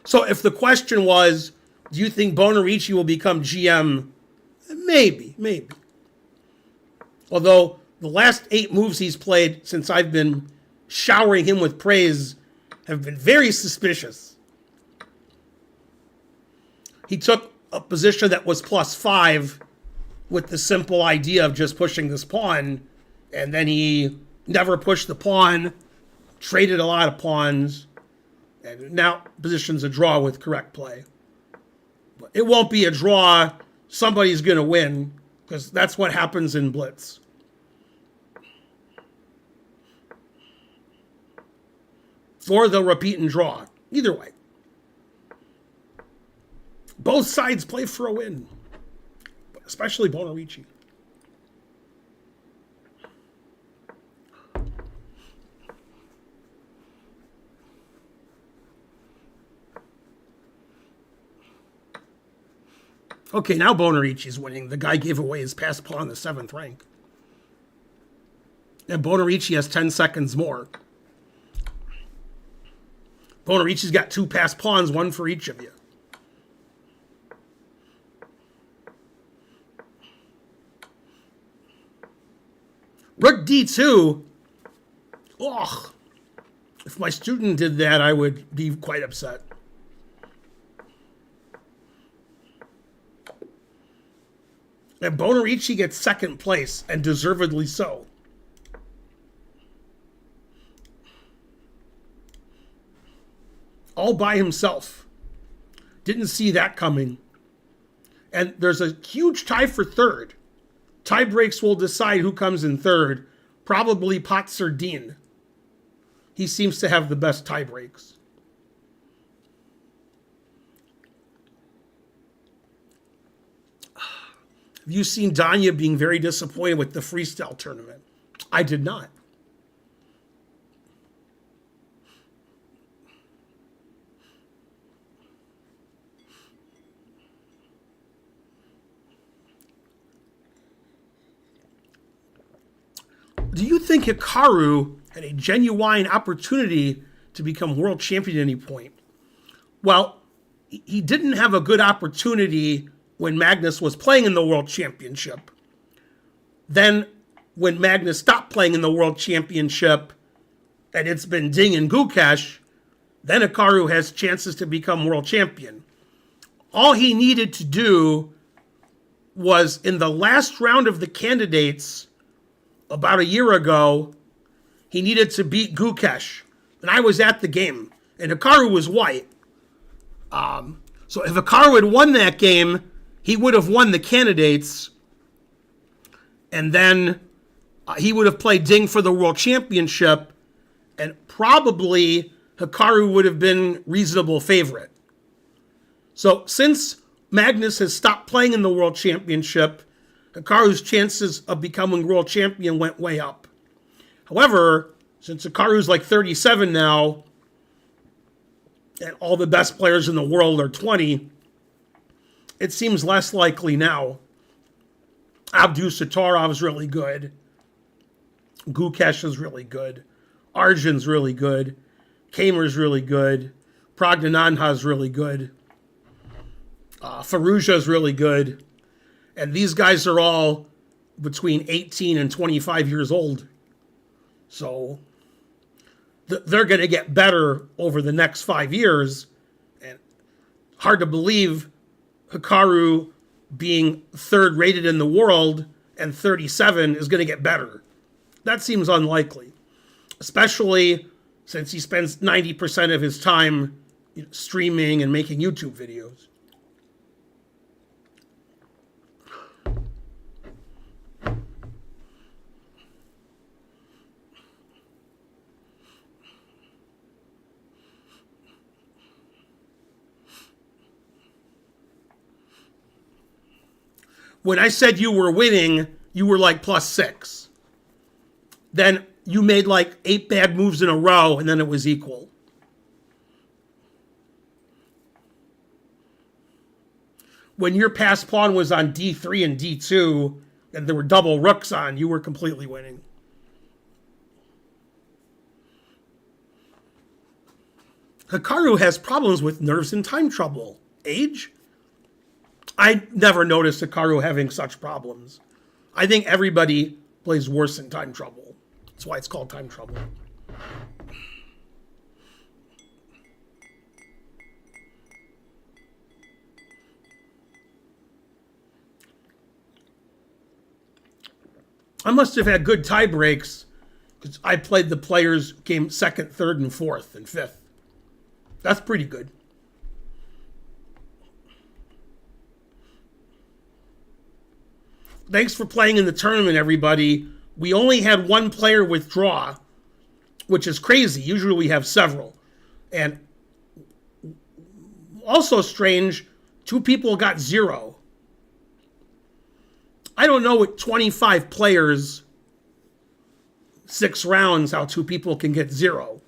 So if the question was, do you think Bonarici will become GM? Maybe. Although the last 8 moves he's played since I've been showering him with praise have been very suspicious. He took a position that was +5 with the simple idea of just pushing this pawn, and then he never pushed the pawn, traded a lot of pawns, and now position's a draw with correct play. But it won't be a draw. Somebody's going to win, because that's what happens in Blitz. Or they'll repeat and draw. Either way. Both sides play for a win. Especially Bonarici. Okay, now Bonarici's winning. The guy gave away his pass pawn in the 7th rank. And Bonarici has 10 seconds more. Bonarici's got 2 pass pawns, 1 for each of you. Rook D2. Ugh. If my student did that, I would be quite upset. And Bonarici gets 2nd place, and deservedly so. All by himself. Didn't see that coming. And there's a huge tie for 3rd. Tie breaks will decide who comes in 3rd. Probably Potserdine. He seems to have the best tie breaks. Have you seen Danya being very disappointed with the freestyle tournament? I did not. Do you think Hikaru had a genuine opportunity to become world champion at any point? Well, he didn't have a good opportunity when Magnus was playing in the world championship. Then, when Magnus stopped playing in the world championship, and it's been Ding and Gukesh, then Hikaru has chances to become world champion. All he needed to do was, in the last round of the candidates, about a year ago, he needed to beat Gukesh. And I was at the game. And Hikaru was white. So if Hikaru had won that game, he would have won the candidates. And then he would have played Ding for the world championship. And probably Hikaru would have been reasonable favorite. So since Magnus has stopped playing in the world championship, Hikaru's chances of becoming world champion went way up. However, since Hikaru's like 37 now, and all the best players in the world are 20, it seems less likely now. Abdusatarov's really good. Gukesh is really good. Arjun's really good. Kamer's really good. Praggnanandha's really good. Firouzja's really good. And these guys are all between 18 and 25 years old. So they're going to get better over the next 5 years. And hard to believe Hikaru being third rated in the world and 37 is going to get better. That seems unlikely, especially since he spends 90% of his time streaming and making YouTube videos. When I said you were winning, you were like +6. Then you made like 8 bad moves in a row, and then it was equal. When your passed pawn was on D3 and D2, and there were double rooks on, you were completely winning. Hikaru has problems with nerves and time trouble. Age? I never noticed Hikaru having such problems. I think everybody plays worse in time trouble. That's why it's called time trouble. I must have had good tie breaks because I played the players game 2nd, 3rd, and 4th, and 5th. That's pretty good. Thanks for playing in the tournament, everybody. We only had one player withdraw, which is crazy. Usually we have several. And also strange, 2 people got 0. I don't know with 25 players, 6 rounds, how 2 people can get 0.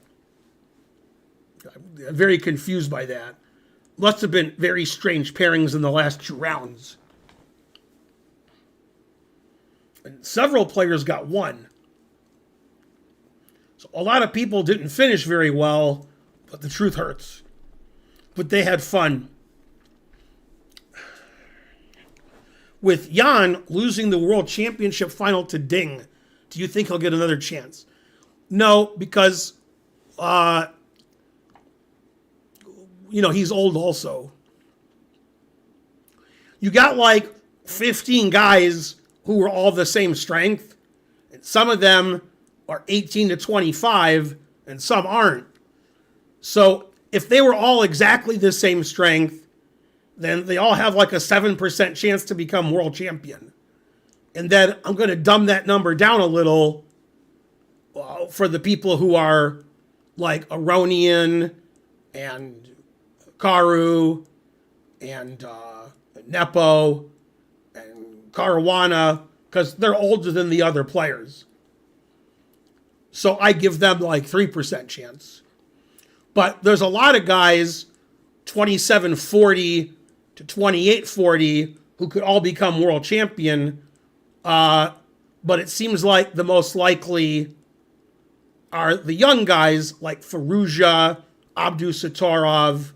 I'm very confused by that. Must have been very strange pairings in the last 2 rounds. And several players got 1. So a lot of people didn't finish very well, but the truth hurts. But they had fun. With Jan losing the World Championship final to Ding, do you think he'll get another chance? No, because, he's old also. You got like 15 guys who were all the same strength. And some of them are 18 to 25, and some aren't. So if they were all exactly the same strength, then they all have like a 7% chance to become world champion. And then I'm going to dumb that number down a little for the people who are like Aronian and Karu and Nepo and Caruana, because they're older than the other players. So I give them like 3% chance. But there's a lot of guys, 2740 to 2840, who could all become world champion. But it seems like the most likely are the young guys like Firouzja, Abdusattorov,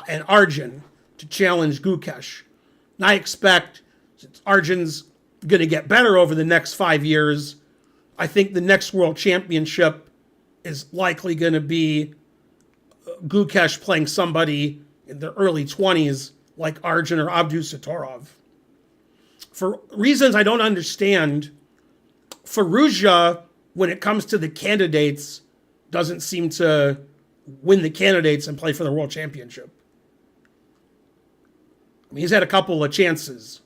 and Arjun to challenge Gukesh. And I expect, since Arjun's going to get better over the next 5 years, I think the next world championship is likely going to be Gukesh playing somebody in their early 20s like Arjun or Abdusattorov. For reasons I don't understand, Firouzja, when it comes to the candidates, doesn't seem to win the candidates and play for the world championship. I mean, he's had a couple of chances.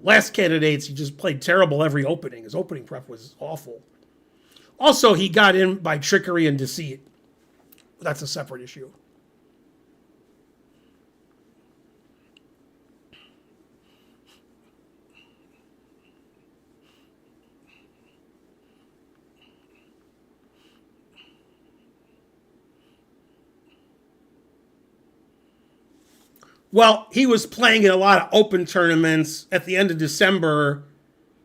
Last candidates, he just played terrible every opening. His opening prep was awful. Also, he got in by trickery and deceit. That's a separate issue. Well, he was playing in a lot of open tournaments at the end of December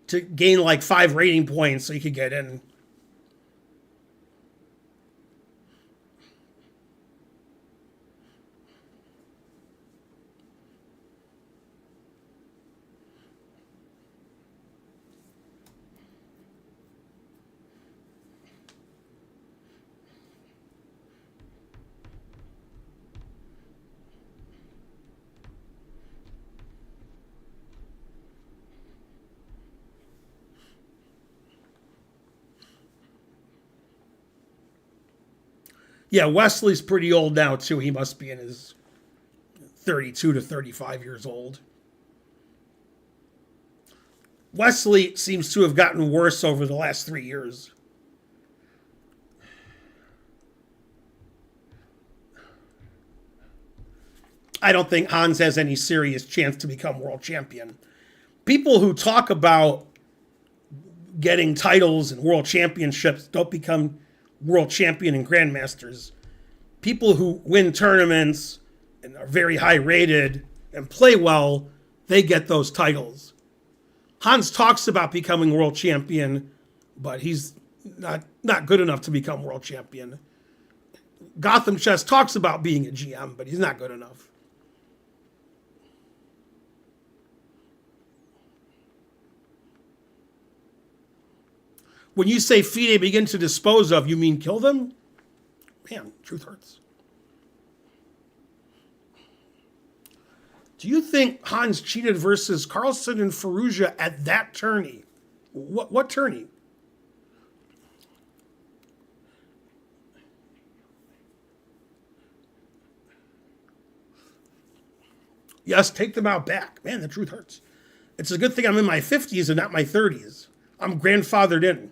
to gain like 5 rating points so he could get in. Yeah, Wesley's pretty old now, too. He must be in his 32 to 35 years old. Wesley seems to have gotten worse over the last 3 years. I don't think Hans has any serious chance to become world champion. People who talk about getting titles and world championships don't become world champion and grandmasters. People who win tournaments and are very high rated and play well, they get those titles. Hans talks about becoming world champion, but he's not good enough to become world champion. Gotham Chess talks about being a GM, but he's not good enough. When you say FIDE begin to dispose of, you mean kill them? Man, truth hurts. Do you think Hans cheated versus Carlsen and Ferrugia at that tourney? What tourney? Yes, take them out back. Man, the truth hurts. It's a good thing I'm in my 50s and not my 30s. I'm grandfathered in.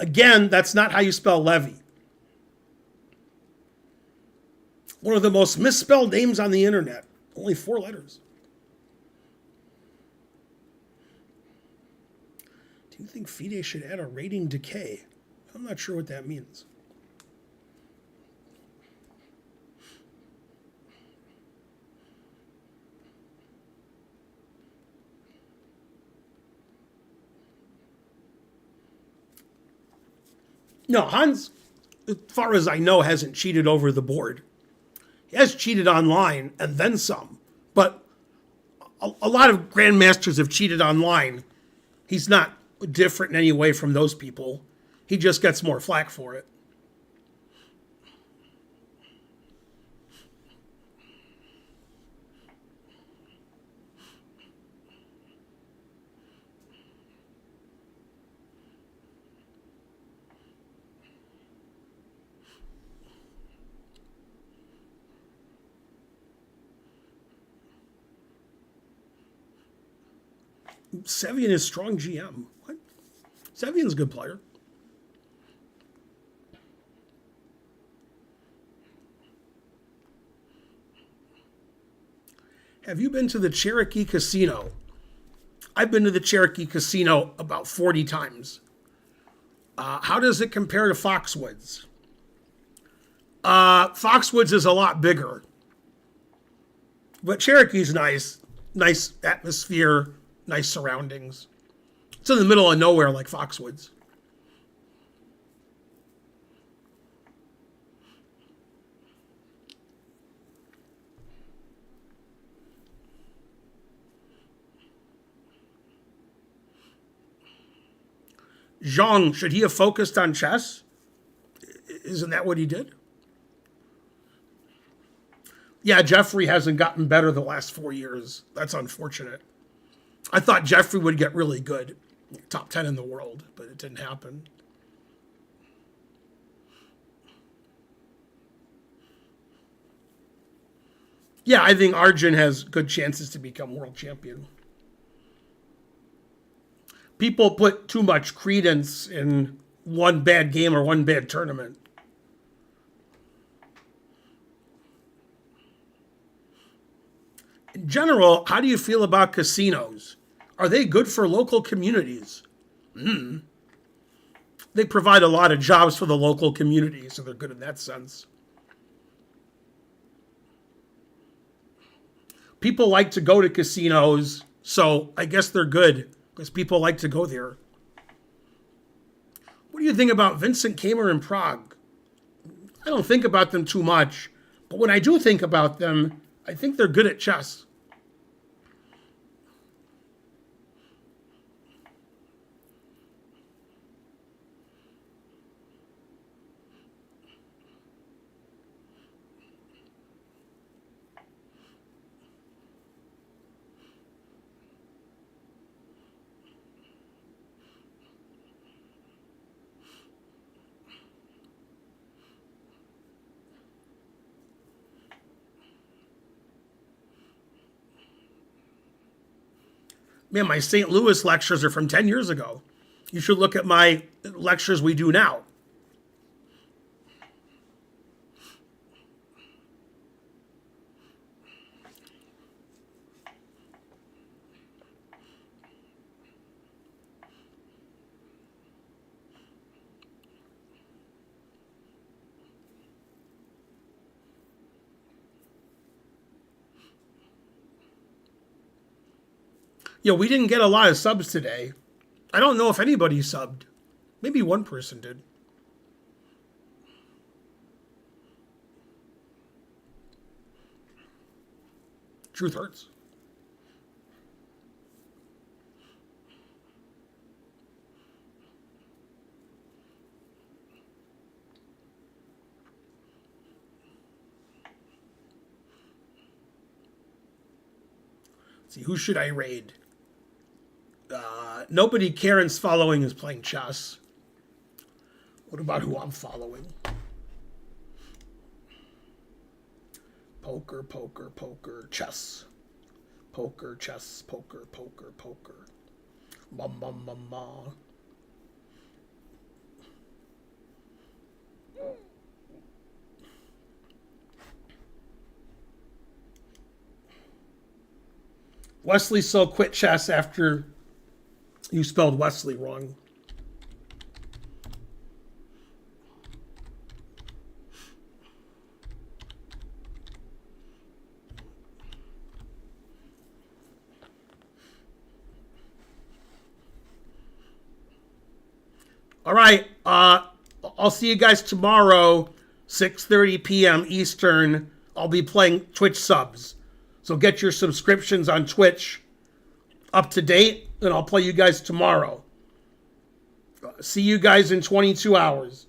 Again, that's not how you spell Levy. One of the most misspelled names on the internet. Only 4 letters. Do you think FIDE should add a rating decay? I'm not sure what that means. No, Hans, as far as I know, hasn't cheated over the board. He has cheated online and then some. But a lot of grandmasters have cheated online. He's not different in any way from those people. He just gets more flack for it. Sevian is strong GM. What? Sevian's a good player. Have you been to the Cherokee Casino? I've been to the Cherokee Casino about 40 times. How does it compare to Foxwoods? Foxwoods is a lot bigger. But Cherokee's nice. Nice atmosphere, nice surroundings. It's in the middle of nowhere like Foxwoods. Zhang, should he have focused on chess? Isn't that what he did? Yeah, Jeffrey hasn't gotten better the last 4 years. That's unfortunate. I thought Jeffrey would get really good, top 10 in the world, but it didn't happen. Yeah, I think Arjun has good chances to become world champion. People put too much credence in one bad game or one bad tournament. In general, how do you feel about casinos? Are they good for local communities? They provide a lot of jobs for the local community, so they're good in that sense. People like to go to casinos, so I guess they're good because people like to go there. What do you think about Vincent Kamer in Prague? I don't think about them too much, but when I do think about them, I think they're good at chess. Man, my St. Louis lectures are from 10 years ago. You should look at my lectures we do now. Yo, we didn't get a lot of subs today. I don't know if anybody subbed. Maybe one person did. Truth hurts. Let's see, who should I raid? Nobody Karen's following is playing chess. What about who I'm following? Poker, poker, poker, chess. Poker, chess, poker, poker, poker. Bum, bum, bum, bum. Wesley so quit chess after you spelled Wesley wrong. All right. I'll see you guys tomorrow, 6:30 p.m. Eastern. I'll be playing Twitch subs. So get your subscriptions on Twitch up to date, and I'll play you guys tomorrow. See you guys in 22 hours.